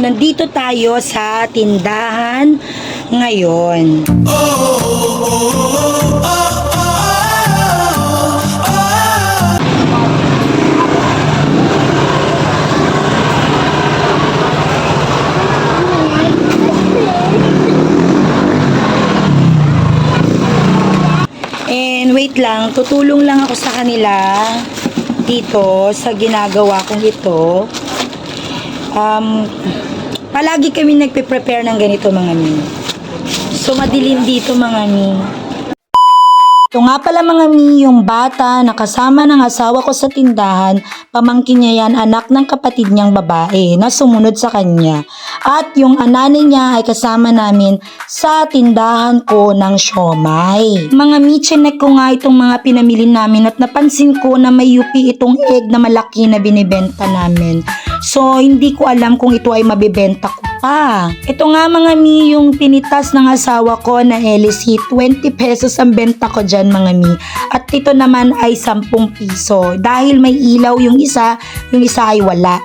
nandito tayo sa tindahan ngayon. And wait lang, tutulong lang ako sa kanila dito sa ginagawa kong ito. Palagi kami nagpe-prepare ng ganito mga mi. So madilim dito mga mi. Ito nga pala mga mi, yung bata na kasama ng asawa ko sa tindahan, pamangkin niya yan, anak ng kapatid niyang babae na sumunod sa kanya. At yung ananay niya ay kasama namin sa tindahan ko ng siomay. Mga mi, chinek ko nga itong mga pinamili namin at napansin ko na may yupi itong egg na malaki na binibenta namin. So, hindi ko alam kung ito ay mabibenta ko pa. Ito nga mga mi, yung pinitas ng asawa ko na LC, 20 pesos ang benta ko dyan mga mi. At ito naman ay 10 piso. Dahil may ilaw yung isa ay wala.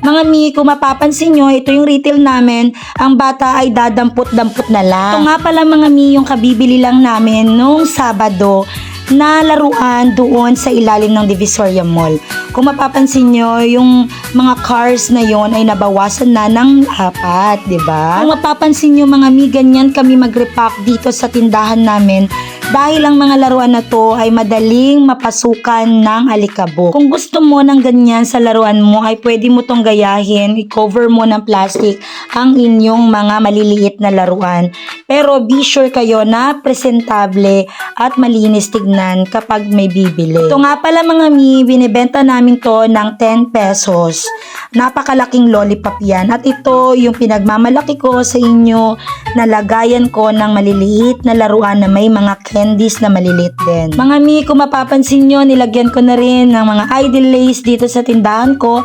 Mga mi, kung mapapansin nyo, ito yung retail namin, ang bata ay dadampot-dampot na lang. Ito nga pala mga mi, yung kabibili lang namin nung Sabado na laruan doon sa ilalim ng Divisoria Mall. Kung mapapansin nyo, yung mga cars na yon ay nabawasan na ng 4, diba? Kung mapapansin nyo mga mi, ganyan kami mag-repack dito sa tindahan namin dahil ang mga laruan na to ay madaling mapasukan ng alikabok. Kung gusto mo ng ganyan sa laruan mo ay pwede mo tong gayahin, i-cover mo ng plastic ang inyong mga maliliit na laruan. Pero be sure kayo na presentable at malinis tignan kapag may bibili. Ito nga pala mga mi, binibenta namin to ng 10 pesos. Napakalaking lollipop yan. At ito yung pinagmamalaki ko sa inyo na lagayan ko ng maliliit na laruan na may mga candies na maliliit din. Mga mi, kung mapapansin nyo, nilagyan ko na rin ng mga idle lace dito sa tindahan ko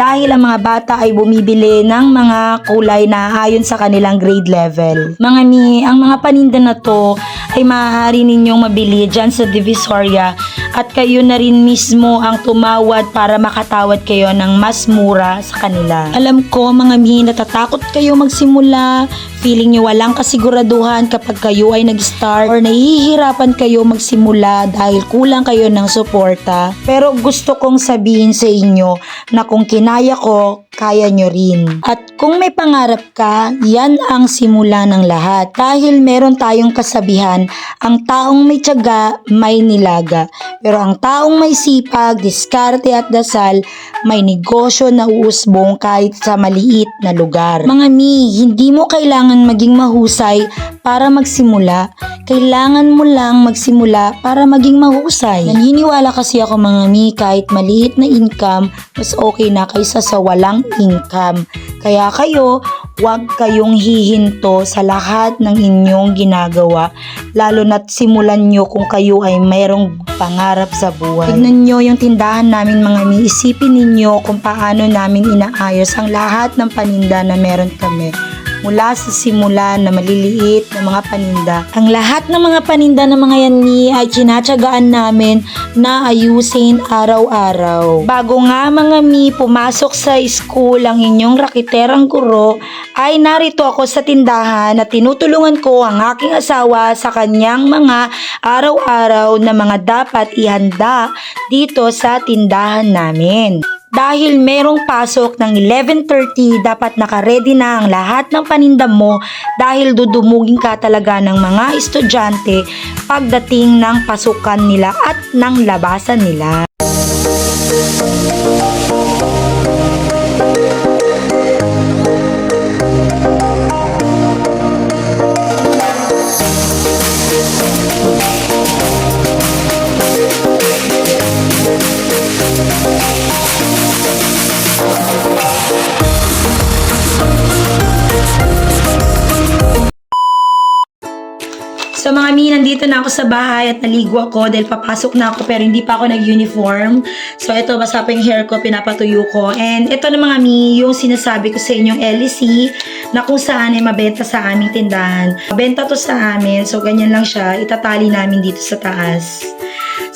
dahil ang mga bata ay bumibili ng mga kulay na ayon sa kanilang grade level. Mga mi, ang mga paninda na to ay maaari ninyong mabili dyan sa Divisoria at kayo na rin mismo ang tumawad para makatawad kayo ng mas mura sa kanila. Alam ko mga mi, natatakot kayo magsimula, feeling nyo walang kasiguraduhan kapag kayo ay nag-start or nahihirapan kayo magsimula dahil kulang kayo ng suporta. Pero gusto kong sabihin sa inyo na kung kinaya ko, kaya nyo rin. At kung may pangarap ka, yan ang simula ng lahat. Dahil meron tayong kasabihan, ang taong may tiyaga, may nilaga. Pero ang taong may sipag, diskarte at dasal, may negosyo na uusbong kahit sa maliit na lugar. Mga mi, hindi mo kailangan maging mahusay para magsimula. Kailangan mo lang magsimula para maging mahusay. Naniniwala kasi ako mga mi, kahit maliit na income, mas okay na kaysa sa walang income. Kaya kayo, huwag kayong hihinto sa lahat ng inyong ginagawa, lalo na't simulan nyo kung kayo ay mayroong pangarap sa buhay. Tignan nyo yung tindahan namin mga mi, isipin ninyo kung paano namin inaayos ang lahat ng paninda na meron kami. Mula sa simula na maliliit na mga paninda. Ang lahat ng mga paninda na mga yan ni ay tinatyagaan namin na ayusin araw-araw. Bago nga mga mi pumasok sa school ang inyong rakiterang guro, ay narito ako sa tindahan at tinutulungan ko ang aking asawa sa kanyang mga araw-araw na mga dapat ihanda dito sa tindahan namin. Dahil merong pasok ng 11:30, dapat naka-ready na ang lahat ng paninda mo dahil dudumugin ka talaga ng mga estudyante pagdating ng pasukan nila at ng labasan nila. So mga mi, nandito na ako sa bahay at naligo ako dahil papasok na ako pero hindi pa ako nag-uniform. So ito, basta pa yung hair ko, pinapatuyo ko. And ito na mga mi, yung sinasabi ko sa inyong LEC na kung saan ay mabenta sa aming tindahan. Mabenta to sa amin, so ganyan lang siya, itatali namin dito sa taas.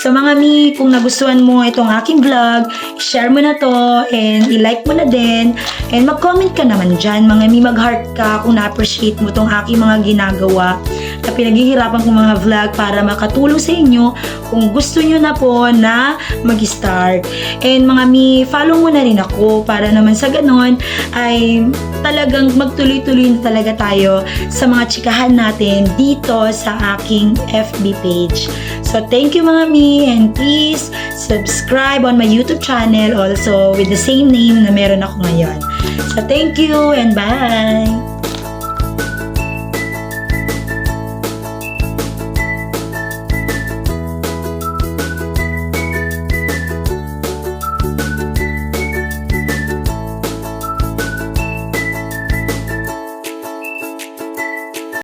So mga mi, kung nagustuhan mo itong aking vlog, share mo na to and i-like mo na din and mag-comment ka naman dyan mga mi, mag-heart ka kung na-appreciate mo itong aking mga ginagawa na pinaghihirapan kong mga vlog para makatulong sa inyo kung gusto nyo na po na mag-start. And mga mi, follow mo na rin ako para naman sa ganon ay talagang magtuloy-tuloy na talaga tayo sa mga chikahan natin dito sa aking FB page. So thank you mga mi, and please subscribe on my YouTube channel also with the same name na meron ako ngayon. So thank you and bye!